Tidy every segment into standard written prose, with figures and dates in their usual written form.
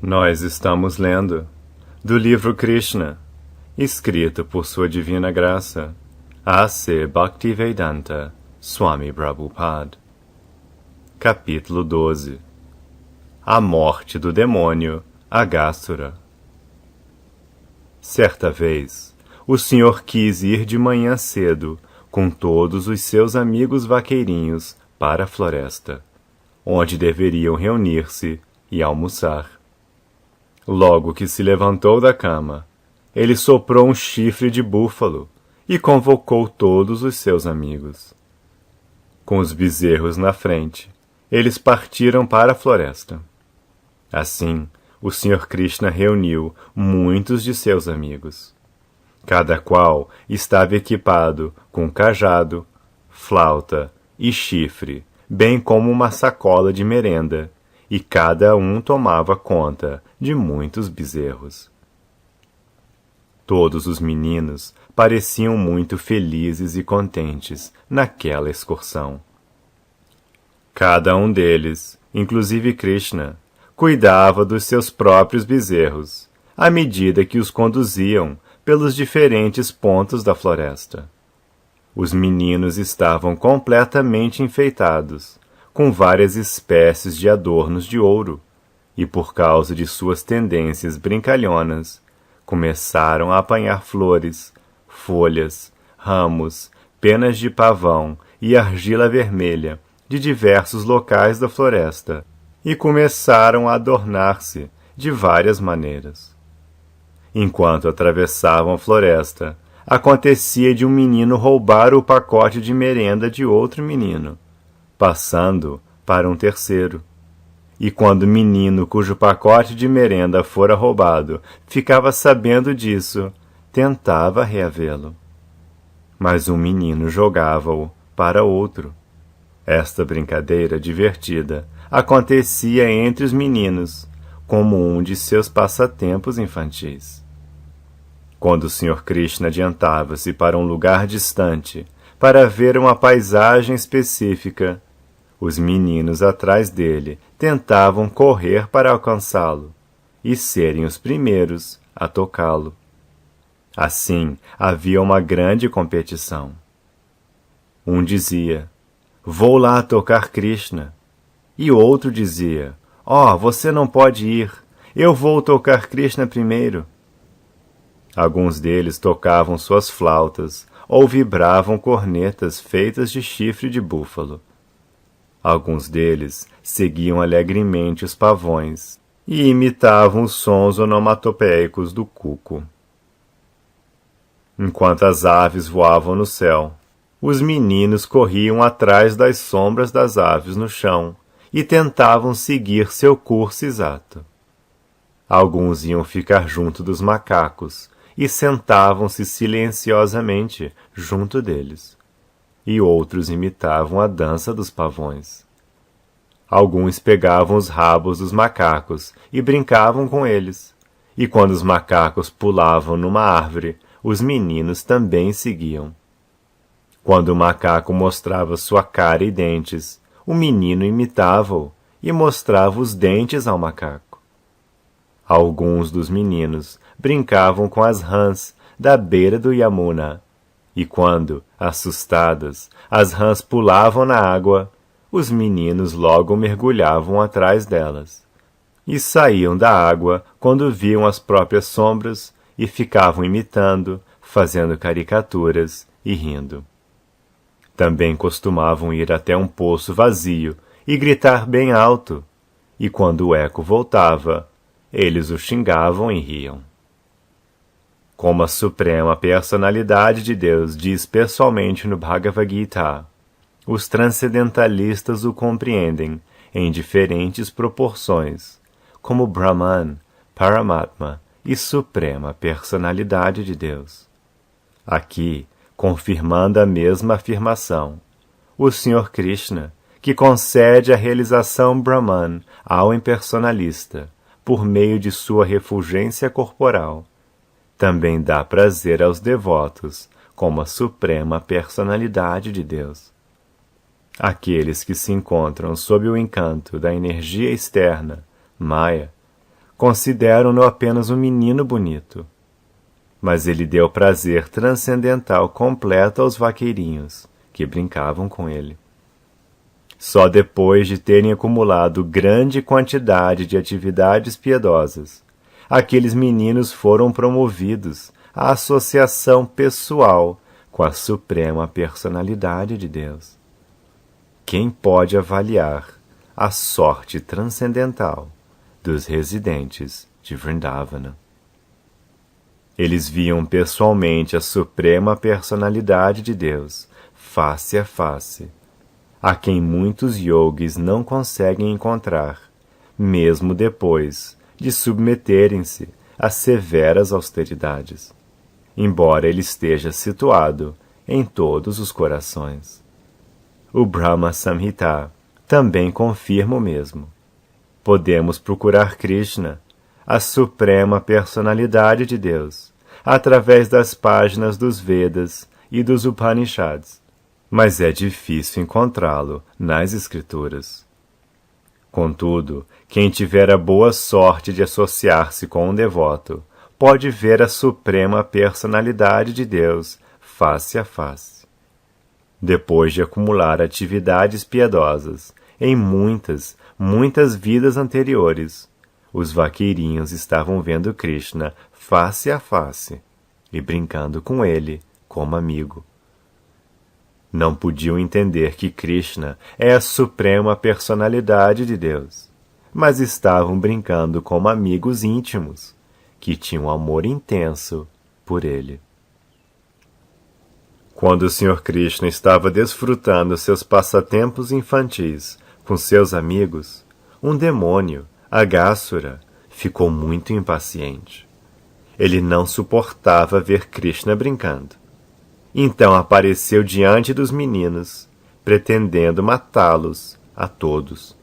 Nós estamos lendo do livro Krishna, escrito por Sua Divina Graça, A.C. Bhaktivedanta Swami Prabhupada. Capítulo 12. A morte do demônio Aghasura. Certa vez, o senhor quis ir de manhã cedo com todos os seus amigos vaqueirinhos para a floresta, onde deveriam reunir-se e almoçar. Logo que se levantou da cama, ele soprou um chifre de búfalo e convocou todos os seus amigos. Com os bezerros na frente, eles partiram para a floresta. Assim, o Sr. Krishna reuniu muitos de seus amigos. Cada qual estava equipado com cajado, flauta e chifre, bem como uma sacola de merenda, e cada um tomava conta de muitos bezerros. Todos os meninos pareciam muito felizes e contentes naquela excursão. Cada um deles, inclusive Krishna, cuidava dos seus próprios bezerros, à medida que os conduziam pelos diferentes pontos da floresta. Os meninos estavam completamente enfeitados, com várias espécies de adornos de ouro, e por causa de suas tendências brincalhonas, começaram a apanhar flores, folhas, ramos, penas de pavão e argila vermelha de diversos locais da floresta, e começaram a adornar-se de várias maneiras. Enquanto atravessavam a floresta, acontecia de um menino roubar o pacote de merenda de outro menino, passando para um terceiro. E quando o menino cujo pacote de merenda fora roubado ficava sabendo disso, tentava reavê-lo. Mas um menino jogava-o para outro. Esta brincadeira divertida acontecia entre os meninos, como um de seus passatempos infantis. Quando o Sr. Krishna adiantava-se para um lugar distante, para ver uma paisagem específica, os meninos atrás dele tentavam correr para alcançá-lo e serem os primeiros a tocá-lo. Assim, havia uma grande competição. Um dizia, "Vou lá tocar Krishna." E outro dizia, "Você não pode ir, eu vou tocar Krishna primeiro." Alguns deles tocavam suas flautas ou vibravam cornetas feitas de chifre de búfalo. Alguns deles seguiam alegremente os pavões e imitavam os sons onomatopeicos do cuco. Enquanto as aves voavam no céu, os meninos corriam atrás das sombras das aves no chão e tentavam seguir seu curso exato. Alguns iam ficar junto dos macacos e sentavam-se silenciosamente junto deles, e outros imitavam a dança dos pavões. Alguns pegavam os rabos dos macacos e brincavam com eles, e quando os macacos pulavam numa árvore, os meninos também seguiam. Quando o macaco mostrava sua cara e dentes, o menino imitava-o e mostrava os dentes ao macaco. Alguns dos meninos brincavam com as rãs da beira do Yamuna, e quando, assustadas, as rãs pulavam na água, os meninos logo mergulhavam atrás delas, e saíam da água quando viam as próprias sombras e ficavam imitando, fazendo caricaturas e rindo. Também costumavam ir até um poço vazio e gritar bem alto, e quando o eco voltava, eles o xingavam e riam. Como a Suprema Personalidade de Deus diz pessoalmente no Bhagavad Gita, os transcendentalistas o compreendem em diferentes proporções, como Brahman, Paramatma e Suprema Personalidade de Deus. Aqui, confirmando a mesma afirmação, o Sr. Krishna, que concede a realização Brahman ao impersonalista por meio de sua refulgência corporal, também dá prazer aos devotos como a Suprema Personalidade de Deus. Aqueles que se encontram sob o encanto da energia externa, Maya, consideram-no apenas um menino bonito. Mas ele deu prazer transcendental completo aos vaqueirinhos, que brincavam com ele. Só depois de terem acumulado grande quantidade de atividades piedosas, aqueles meninos foram promovidos à associação pessoal com a suprema personalidade de Deus. Quem pode avaliar a sorte transcendental dos residentes de Vrindavana? Eles viam pessoalmente a suprema personalidade de Deus, face a face, a quem muitos yogis não conseguem encontrar, mesmo depois de submeterem-se a severas austeridades, embora ele esteja situado em todos os corações. O Brahma Samhita também confirma o mesmo. Podemos procurar Krishna, a suprema personalidade de Deus, através das páginas dos Vedas e dos Upanishads, mas é difícil encontrá-lo nas Escrituras. Contudo, quem tiver a boa sorte de associar-se com um devoto, pode ver a suprema personalidade de Deus face a face. Depois de acumular atividades piedosas em muitas vidas anteriores, os vaqueirinhos estavam vendo Krishna face a face e brincando com ele como amigo. Não podiam entender que Krishna é a suprema personalidade de Deus, mas estavam brincando como amigos íntimos, que tinham amor intenso por ele. Quando o Sr. Krishna estava desfrutando seus passatempos infantis com seus amigos, um demônio, Aghasura, ficou muito impaciente. Ele não suportava ver Krishna brincando. Então apareceu diante dos meninos, pretendendo matá-los a todos.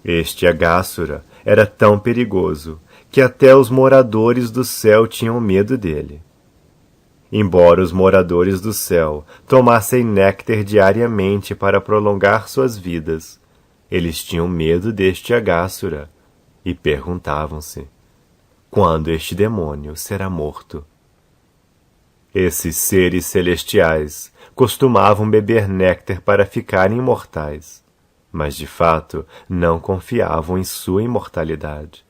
Este Aghasura era tão perigoso que até os moradores do céu tinham medo dele. Embora os moradores do céu tomassem néctar diariamente para prolongar suas vidas, eles tinham medo deste Aghasura e perguntavam-se: quando este demônio será morto? Esses seres celestiais costumavam beber néctar para ficarem imortais, mas de fato não confiavam em sua imortalidade.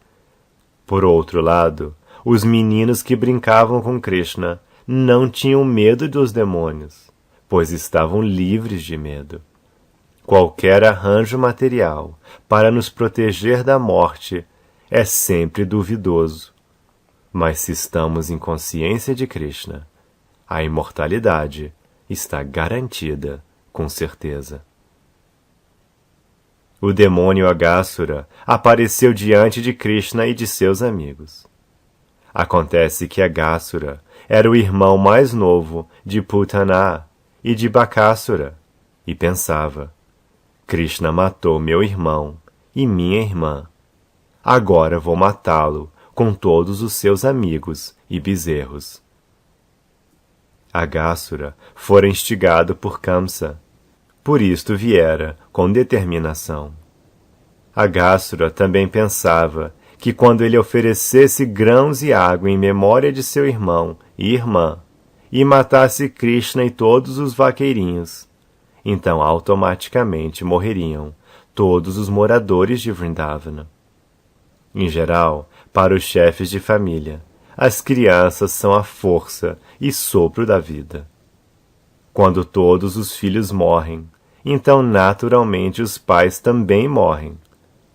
Por outro lado, os meninos que brincavam com Krishna não tinham medo dos demônios, pois estavam livres de medo. Qualquer arranjo material para nos proteger da morte é sempre duvidoso, mas se estamos em consciência de Krishna, a imortalidade está garantida com certeza. O demônio Aghasura apareceu diante de Krishna e de seus amigos. Acontece que Aghasura era o irmão mais novo de Putana e de Bakasura, e pensava: Krishna matou meu irmão e minha irmã. Agora vou matá-lo com todos os seus amigos e bezerros. Aghasura fora instigado por Kamsa, por isto viera com determinação. Aghasura também pensava que quando ele oferecesse grãos e água em memória de seu irmão e irmã, e matasse Krishna e todos os vaqueirinhos, então automaticamente morreriam todos os moradores de Vrindavana. Em geral, para os chefes de família, as crianças são a força e sopro da vida. Quando todos os filhos morrem, então naturalmente os pais também morrem,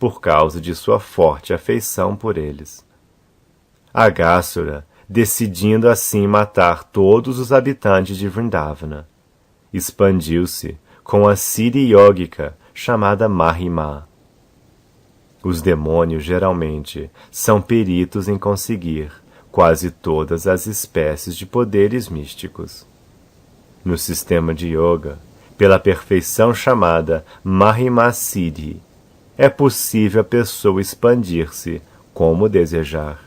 por causa de sua forte afeição por eles. Aghasura, decidindo assim matar todos os habitantes de Vrindavana, expandiu-se com a Siddhi Yógica chamada Mahima. Os demônios geralmente são peritos em conseguir quase todas as espécies de poderes místicos. No sistema de yoga, pela perfeição chamada Mahima Siddhi, é possível a pessoa expandir-se como desejar.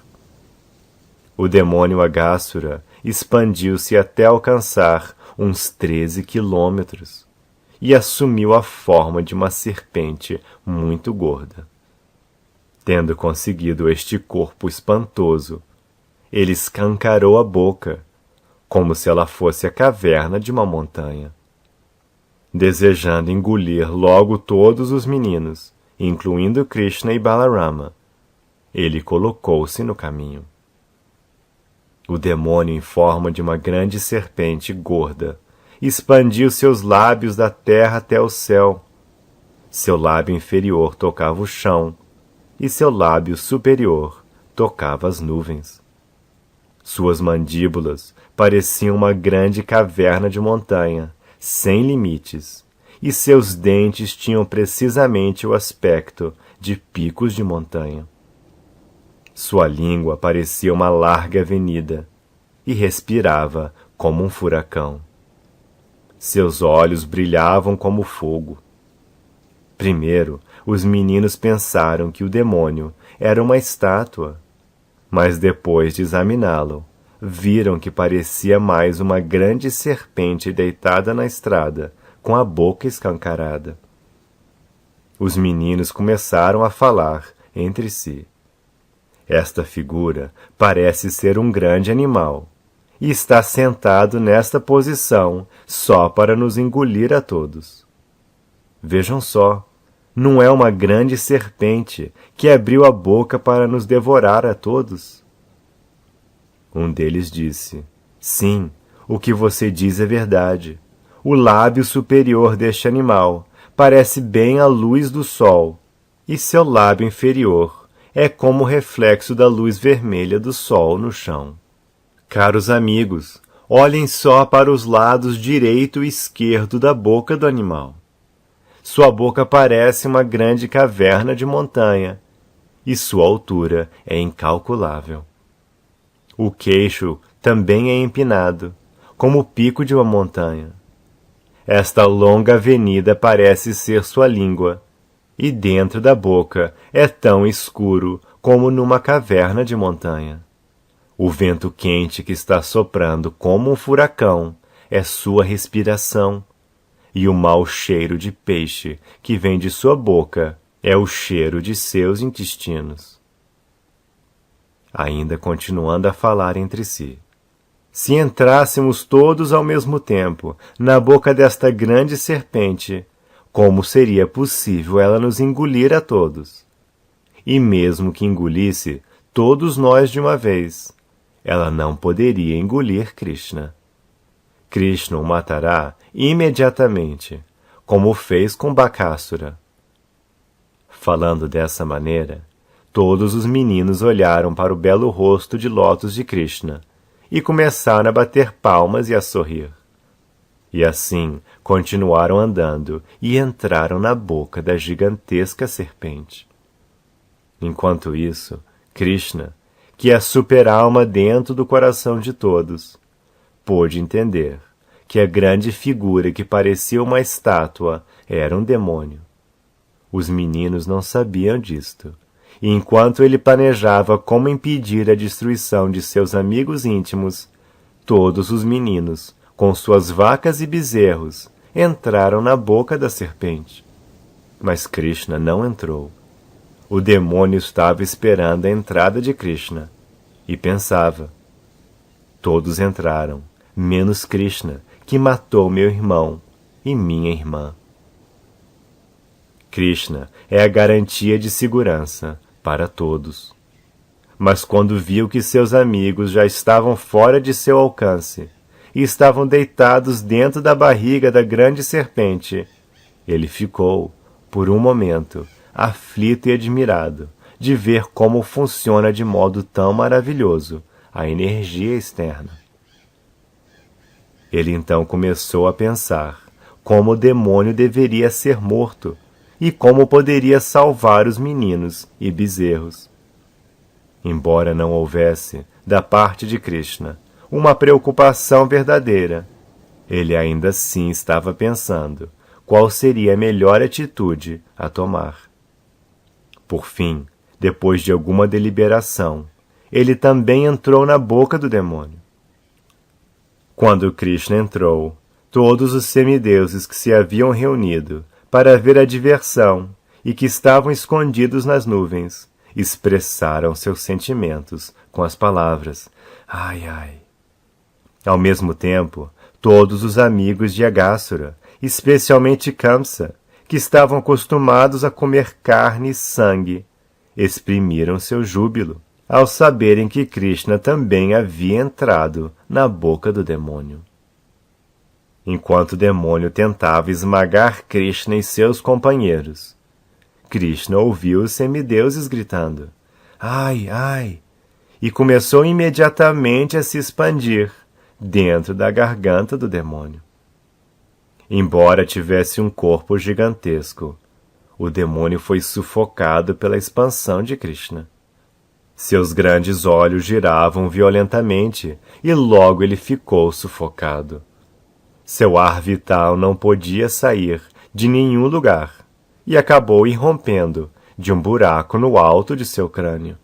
O demônio Aghasura expandiu-se até alcançar uns 13 quilômetros e assumiu a forma de uma serpente muito gorda. Tendo conseguido este corpo espantoso, ele escancarou a boca, como se ela fosse a caverna de uma montanha. Desejando engolir logo todos os meninos, incluindo Krishna e Balarama, ele colocou-se no caminho. O demônio, em forma de uma grande serpente gorda, expandiu seus lábios da terra até o céu. Seu lábio inferior tocava o chão, e seu lábio superior tocava as nuvens. Suas mandíbulas pareciam uma grande caverna de montanha, sem limites, e seus dentes tinham precisamente o aspecto de picos de montanha. Sua língua parecia uma larga avenida, e respirava como um furacão. Seus olhos brilhavam como fogo. Primeiro, os meninos pensaram que o demônio era uma estátua, mas depois de examiná-lo, viram que parecia mais uma grande serpente deitada na estrada, com a boca escancarada. Os meninos começaram a falar entre si. Esta figura parece ser um grande animal, e está sentado nesta posição só para nos engolir a todos. Vejam só, não é uma grande serpente que abriu a boca para nos devorar a todos? Um deles disse: sim, o que você diz é verdade. O lábio superior deste animal parece bem a luz do sol, e seu lábio inferior é como o reflexo da luz vermelha do sol no chão. Caros amigos, olhem só para os lados direito e esquerdo da boca do animal. Sua boca parece uma grande caverna de montanha, e sua altura é incalculável. O queixo também é empinado, como o pico de uma montanha. Esta longa avenida parece ser sua língua, e dentro da boca é tão escuro como numa caverna de montanha. O vento quente que está soprando como um furacão é sua respiração, e o mau cheiro de peixe que vem de sua boca é o cheiro de seus intestinos. Ainda continuando a falar entre si. Se entrássemos todos ao mesmo tempo na boca desta grande serpente, como seria possível ela nos engolir a todos? E mesmo que engolisse todos nós de uma vez, ela não poderia engolir Krishna. Krishna o matará imediatamente, como fez com Bakasura. Falando dessa maneira, todos os meninos olharam para o belo rosto de lótus de Krishna e começaram a bater palmas e a sorrir. E assim continuaram andando e entraram na boca da gigantesca serpente. Enquanto isso, Krishna, que é a super-alma dentro do coração de todos, pôde entender que a grande figura que parecia uma estátua era um demônio. Os meninos não sabiam disto, e enquanto ele planejava como impedir a destruição de seus amigos íntimos, todos os meninos, com suas vacas e bezerros, entraram na boca da serpente. Mas Krishna não entrou. O demônio estava esperando a entrada de Krishna, e pensava: todos entraram, menos Krishna, que matou meu irmão e minha irmã. Krishna é a garantia de segurança para todos. Mas quando viu que seus amigos já estavam fora de seu alcance e estavam deitados dentro da barriga da grande serpente, ele ficou, por um momento, aflito e admirado de ver como funciona de modo tão maravilhoso a energia externa. Ele então começou a pensar como o demônio deveria ser morto e como poderia salvar os meninos e bezerros. Embora não houvesse, da parte de Krishna, uma preocupação verdadeira, ele ainda assim estava pensando qual seria a melhor atitude a tomar. Por fim, depois de alguma deliberação, ele também entrou na boca do demônio. Quando Krishna entrou, todos os semideuses que se haviam reunido para ver a diversão e que estavam escondidos nas nuvens, expressaram seus sentimentos com as palavras "ai, ai". Ao mesmo tempo, todos os amigos de Agássura, especialmente Kamsa, que estavam acostumados a comer carne e sangue, exprimiram seu júbilo ao saberem que Krishna também havia entrado na boca do demônio. Enquanto o demônio tentava esmagar Krishna e seus companheiros, Krishna ouviu os semideuses gritando "ai, ai", e começou imediatamente a se expandir dentro da garganta do demônio. Embora tivesse um corpo gigantesco, o demônio foi sufocado pela expansão de Krishna. Seus grandes olhos giravam violentamente e logo ele ficou sufocado. Seu ar vital não podia sair de nenhum lugar e acabou irrompendo de um buraco no alto de seu crânio.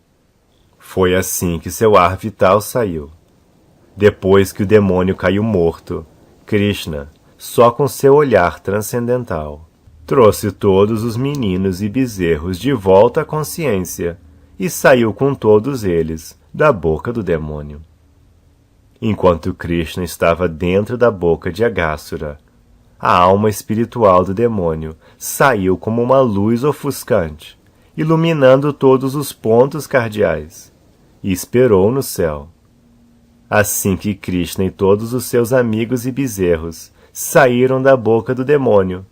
Foi assim que seu ar vital saiu. Depois que o demônio caiu morto, Krishna, só com seu olhar transcendental, trouxe todos os meninos e bezerros de volta à consciência e saiu com todos eles da boca do demônio. Enquanto Krishna estava dentro da boca de Agássura, a alma espiritual do demônio saiu como uma luz ofuscante, iluminando todos os pontos cardeais, e esperou no céu. Assim que Krishna e todos os seus amigos e bezerros saíram da boca do demônio,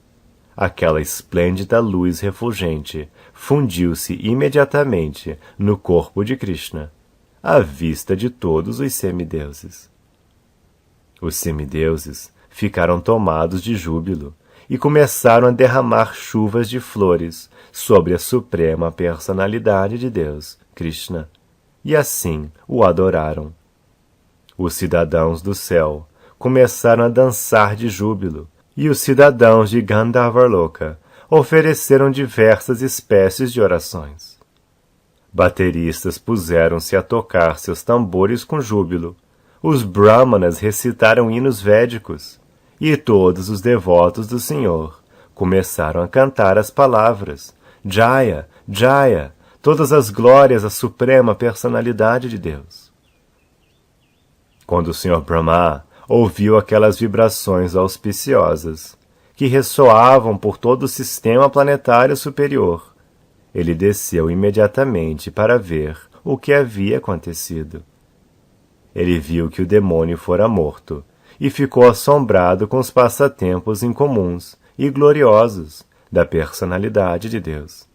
aquela esplêndida luz refulgente fundiu-se imediatamente no corpo de Krishna, à vista de todos os semideuses. Os semideuses ficaram tomados de júbilo e começaram a derramar chuvas de flores sobre a suprema personalidade de Deus, Krishna, e assim o adoraram. Os cidadãos do céu começaram a dançar de júbilo, e os cidadãos de Gandharvaloka ofereceram diversas espécies de orações. Bateristas puseram-se a tocar seus tambores com júbilo, os brahmanas recitaram hinos védicos, e todos os devotos do Senhor começaram a cantar as palavras Jaya, Jaya, todas as glórias à suprema personalidade de Deus. Quando o Senhor Brahma ouviu aquelas vibrações auspiciosas, que ressoavam por todo o sistema planetário superior, ele desceu imediatamente para ver o que havia acontecido. Ele viu que o demônio fora morto e ficou assombrado com os passatempos incomuns e gloriosos da personalidade de Deus.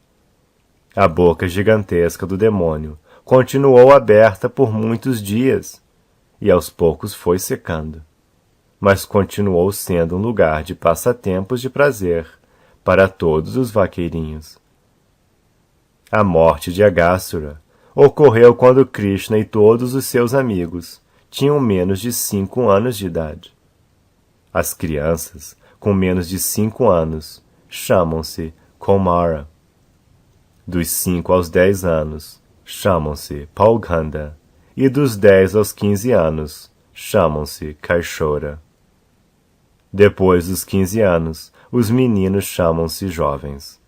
A boca gigantesca do demônio continuou aberta por muitos dias, e aos poucos foi secando, mas continuou sendo um lugar de passatempos de prazer para todos os vaqueirinhos. A morte de Agássura ocorreu quando Krishna e todos os seus amigos tinham menos de 5 anos de idade. As crianças com menos de 5 anos chamam-se Kaumara. Dos 5 aos 10 anos chamam-se Pauganda, e dos 10 aos 15 anos chamam-se Kaishora. Depois dos 15 anos, os meninos chamam-se jovens.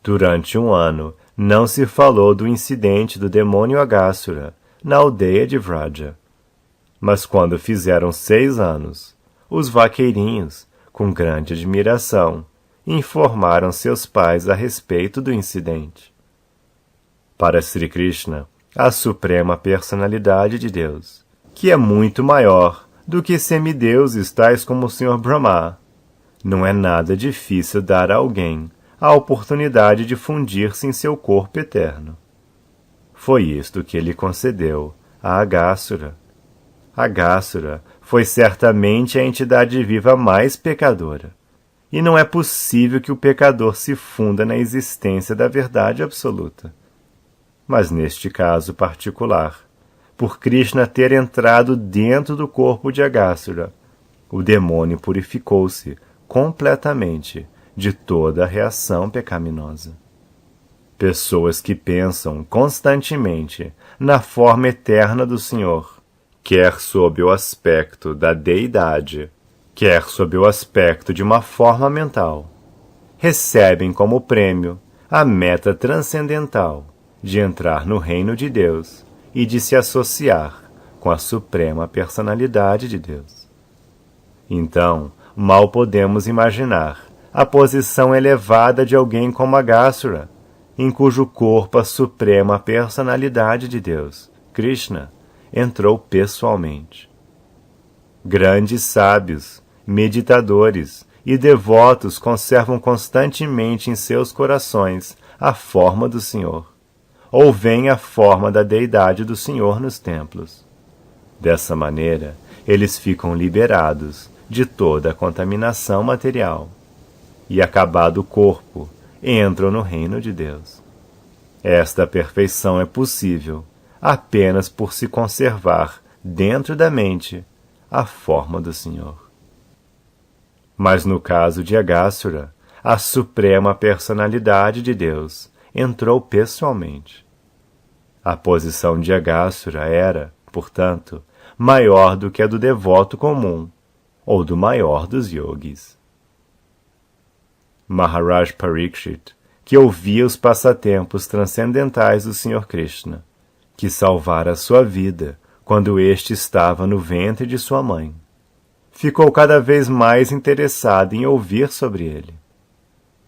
Durante 1 ano, não se falou do incidente do demônio Agássura na aldeia de Vraja. Mas quando fizeram 6 anos, os vaqueirinhos, com grande admiração, informaram seus pais a respeito do incidente. Para Sri Krishna, a suprema personalidade de Deus, que é muito maior do que semideuses tais como o Senhor Brahma, não é nada difícil dar a alguém a oportunidade de fundir-se em seu corpo eterno. Foi isto que ele concedeu a Agássura. Agássura foi certamente a entidade viva mais pecadora, e não é possível que o pecador se funda na existência da verdade absoluta. Mas neste caso particular, por Krishna ter entrado dentro do corpo de Agássura, o demônio purificou-se completamente de toda a reação pecaminosa. Pessoas que pensam constantemente na forma eterna do Senhor, quer sob o aspecto da deidade, quer sob o aspecto de uma forma mental, recebem como prêmio a meta transcendental de entrar no reino de Deus e de se associar com a suprema personalidade de Deus. Então, mal podemos imaginar a posição elevada de alguém como Aghasura, em cujo corpo a suprema personalidade de Deus, Krishna, entrou pessoalmente. Grandes sábios, meditadores e devotos conservam constantemente em seus corações a forma do Senhor, ou veem a forma da deidade do Senhor nos templos. Dessa maneira, eles ficam liberados de toda a contaminação material e, acabado o corpo, entram no reino de Deus. Esta perfeição é possível apenas por se conservar dentro da mente a forma do Senhor. Mas no caso de Aghasura, a suprema personalidade de Deus entrou pessoalmente. A posição de Aghasura era, portanto, maior do que a do devoto comum ou do maior dos yogis. Maharaj Parikshit, que ouvia os passatempos transcendentais do Sr. Krishna, que salvara sua vida quando este estava no ventre de sua mãe, ficou cada vez mais interessado em ouvir sobre ele.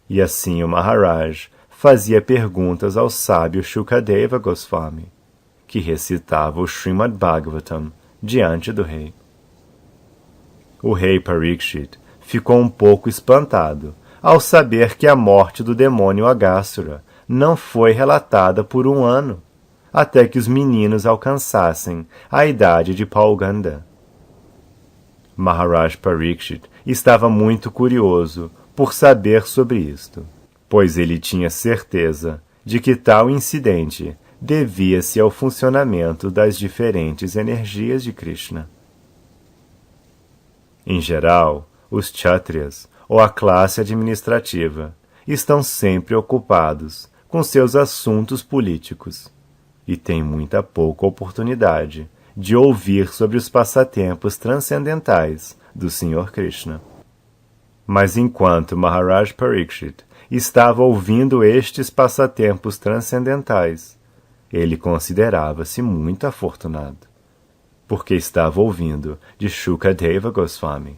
E assim o Maharaj fazia perguntas ao sábio Shukadeva Goswami, que recitava o Srimad Bhagavatam diante do rei. O rei Parikshit ficou um pouco espantado ao saber que a morte do demônio Aghasura não foi relatada por 1 ano, até que os meninos alcançassem a idade de Pauganda. Maharaj Parikshit estava muito curioso por saber sobre isto, pois ele tinha certeza de que tal incidente devia-se ao funcionamento das diferentes energias de Krishna. Em geral, os Kshatriyas, ou a classe administrativa, estão sempre ocupados com seus assuntos políticos e têm muita pouca oportunidade de ouvir sobre os passatempos transcendentais do Sr. Krishna. Mas enquanto Maharaj Parikshit estava ouvindo estes passatempos transcendentais, ele considerava-se muito afortunado, porque estava ouvindo de Shukadeva Goswami,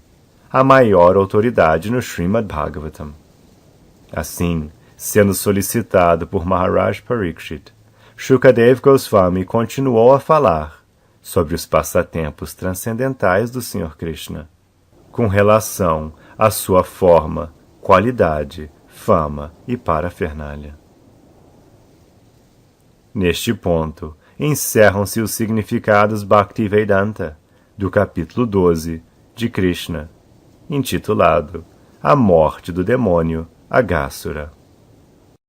a maior autoridade no Srimad Bhagavatam. Assim, sendo solicitado por Maharaj Parikshit, Shukadeva Goswami continuou a falar sobre os passatempos transcendentais do Sr. Krishna, com relação à sua forma, qualidade, fama e parafernália. Neste ponto, encerram-se os significados Bhaktivedanta do capítulo 12 de Krishna, intitulado A Morte do Demônio Aghasura.